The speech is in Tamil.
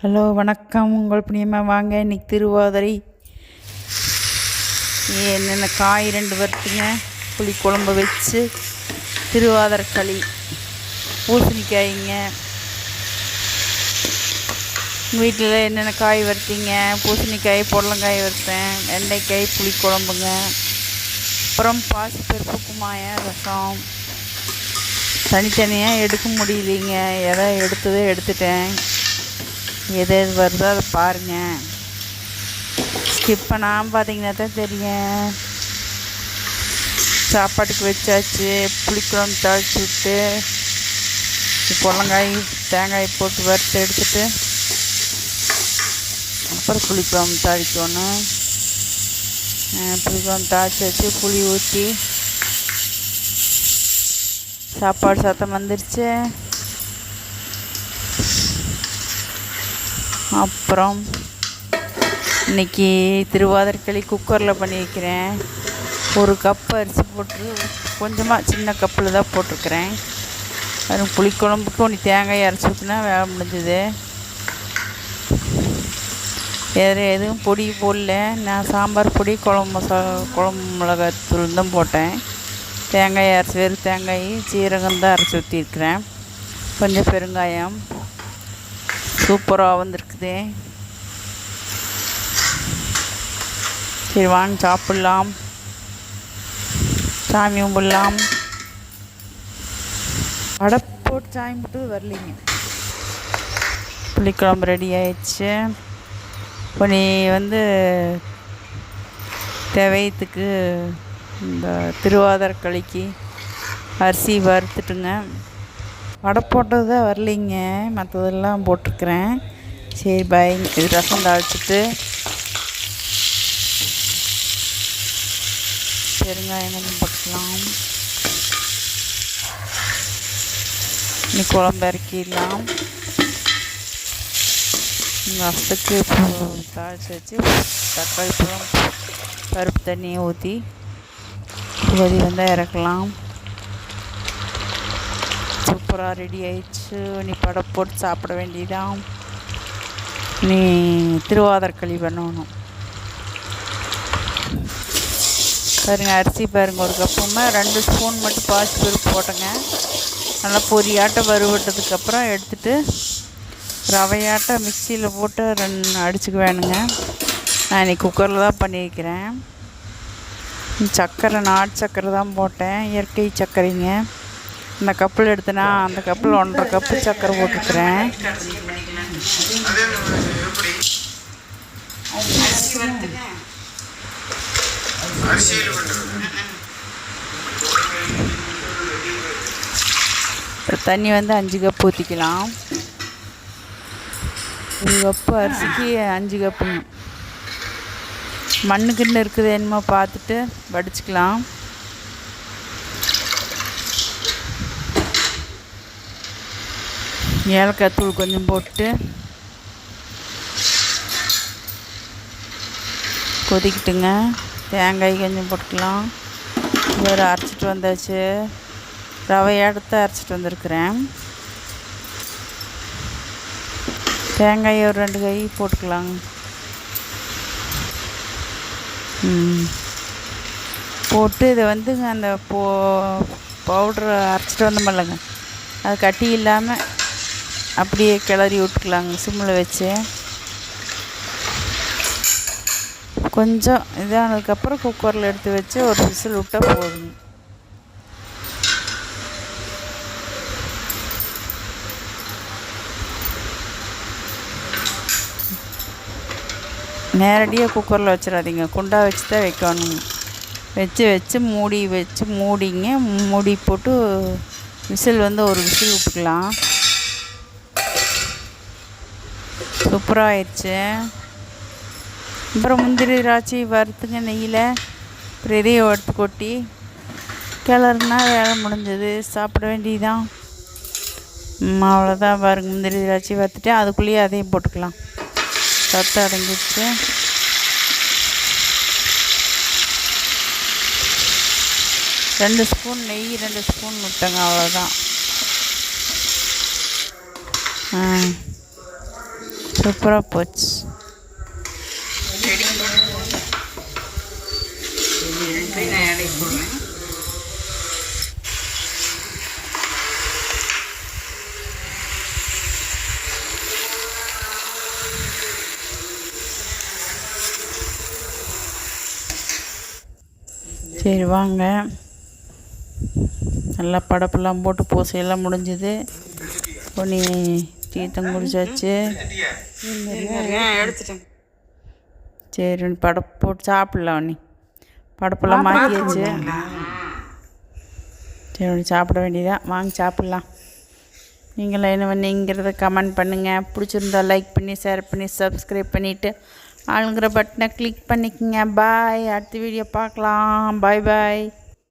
ஹலோ வணக்கம். உங்கள் பிரியமாக வாங்க. இன்றைக்கி திருவாதிரை என்னென்ன காய் 2 வறுத்துங்க, புளி குழம்பு வச்சு திருவாதிரை களி, பூசணிக்காய்ங்க. வீட்டில் என்னென்ன காய் வறுத்தீங்க? பூசணிக்காய், புடலங்காய் வறுத்தேன், வெண்டைக்காய், புளி குழம்புங்க. அப்புறம் பாசிப்பருப்பு, குமாயம், ரசம். தனித்தனியாக எடுக்க முடியலைங்க, எதை எடுத்ததோ எடுத்துட்டேன். எது எது வருதோ அதை பாருங்கள். ஸ்கிப் பண்ணாமல் பார்த்தீங்கன்னா தான் தெரியும். சாப்பாட்டுக்கு வச்சாச்சு. புளிக்குழம்பு தாளித்து விட்டு புடலங்காய், தேங்காய் போட்டு வறுத்து எடுத்துட்டு அப்புறம் புளிக்குழம்பு தாளிக்கணும். புளிக்குழம்பு தாளித்து வச்சு புளி ஊற்றி சாப்பாடு சத்தம் வந்துருச்சு. அப்புறம் இன்றைக்கி திருவாதிரை களி குக்கரில் பண்ணி வைக்கிறேன். 1 கப்பு அரிசி போட்டு கொஞ்சமாக சின்ன கப்பில் தான் போட்டிருக்கிறேன். அது புளிக்குழம்புக்கு ஒன்று தேங்காய் அரைச்சி ஊற்றினா வேலை முடிஞ்சுது. வேறு எதுவும் பொடி போடல. நான் சாம்பார் பொடி, குழம்பு மிளகாத்தூள் தான் போட்டேன். தேங்காய் அரைச்சி, வெறும் தேங்காய், சீரகம் தான் அரைச்சி ஊற்றிருக்கிறேன். கொஞ்சம் பெருங்காயம். சூப்பராக வந்திருக்குது. சரி வாங்க சாப்பிட்லாம், சாமி கும்பிடலாம். வடை போட்டு சாமி கும்பிட்டு வரலிங்க. புளிக்குழம்பு ரெடி ஆயிடுச்சு. இப்போ நீ தேவையத்துக்கு இந்த திருவாதிரை களிக்கு அரிசி வறுத்துட்டுங்க. வடை போட்டது தான் வரலிங்க, மற்றதெல்லாம் போட்டிருக்கிறேன். சரி பாய். இது ரசம் தாளிச்சிட்டு பெருங்காயம் கொஞ்சம் போட்டுக்கலாம். இன்னைக்கு குழம்பு இறக்கிடலாம். ரசத்துக்கு தாளித்து வச்சு தக்காளி பழம், பருப்பு தண்ணியை ஊற்றி கொதி வந்தால் இறக்கலாம். சூப்பராக ரெடி ஆயிடுச்சு. நீ படை போட்டு சாப்பிட வேண்டியதான். நீ திருவாதிரை களி பண்ணணும் பாருங்க. அரிசி பாருங்கள், 1 கப்புமே 2 ஸ்பூன் மட்டும் பாசிப்பருப்பு போட்டேங்க. நல்லா பொரியாட்டம் வறுவட்டதுக்கப்புறம் எடுத்துகிட்டு ரவையாட்டம் மிக்சியில் போட்டு 2 அடிச்சுக்க வேணுங்க. நான் இன்றைக்கி குக்கரில் தான் பண்ணியிருக்கிறேன். சர்க்கரை, நாட்டு சர்க்கரை தான் போட்டேன், இயற்கை சர்க்கரைங்க. இந்த கப்பில் எடுத்தனா அந்த கப்பில் 1.5 கப்பு சர்க்கரை போட்டுக்கிறேன். தண்ணி 5 கப்பு ஊற்றிக்கலாம். 1 கப்பு அரிசிக்கு 5 கப்புங்க. மண்ணுக்குன்னு இருக்குது என்னமோ பார்த்துட்டு வடிச்சுக்கலாம். ஏலக்காய் தூள் கொஞ்சம் போட்டு கொதிக்கிட்டுங்க. தேங்காய் கொஞ்சம் போட்டுக்கலாம். வேறு அரைச்சிட்டு வந்தாச்சு. ரவையாடத்தை அரைச்சிட்டு வந்திருக்கிறேன். தேங்காய் ஒரு 2 கை போட்டுக்கலாங்க. போட்டு இதை அந்த பவுட்ரு அரைச்சிட்டு வந்தோமில்லங்க, அது கட்டி இல்லாமல் அப்படியே கிளறி விட்டுக்கலாங்க சிம்மில் வச்சு. கொஞ்சம் இதானதுக்கப்புறம் குக்கரில் எடுத்து வச்சு ஒரு விசில் விட்டால் போதுங்க. நேரடியாக குக்கரில் வச்சிடாதீங்க, குண்டா வச்சு தான் வைக்கணுங்க. வச்சு மூடிங்க. மூடி போட்டு விசில் ஒரு விசில் விட்டுக்கலாம். சூப்பராக ஆயிடுச்சு. அப்புறம் முந்திரி, திராட்சை வறுத்துங்க நெய்யில். அப்புறம் இதையும் எடுத்து கொட்டி கிளறுனா வேலை முடிஞ்சது. சாப்பிட வேண்டியதுதான். அவ்வளோதான் பாருங்கள். முந்திரி, திராட்சை வறுத்துட்டு அதுக்குள்ளேயே அதையும் போட்டுக்கலாம். சத்து அடங்கிடுச்சு. ரெண்டு ஸ்பூன் நெய், 2 ஸ்பூன் விட்டேங்க, அவ்வளோதான். சூப்பராக போச்சு. சரி வாங்க, நல்லா படப்பெல்லாம் போட்டு பூசையெல்லாம் முடிஞ்சுது. பொன்னி தீர்த்தம் குடிச்சாச்சு. சரி படப்பு போட்டு சாப்பிட்லாம். நீ படப்பெல்லாம் மாற்றியாச்சு. சரி சாப்பிட வேண்டியதான். வாங்க சாப்பிட்லாம். நீங்களாம் என்ன பண்ணீங்கிறத கமெண்ட் பண்ணுங்கள். பிடிச்சிருந்தா லைக் பண்ணி ஷேர் பண்ணி சப்ஸ்கிரைப் பண்ணிவிட்டு ஆளுங்கிற பட்டனை கிளிக் பண்ணிக்கோங்க. பாய். அடுத்த வீடியோ பார்க்கலாம். பாய் பாய்.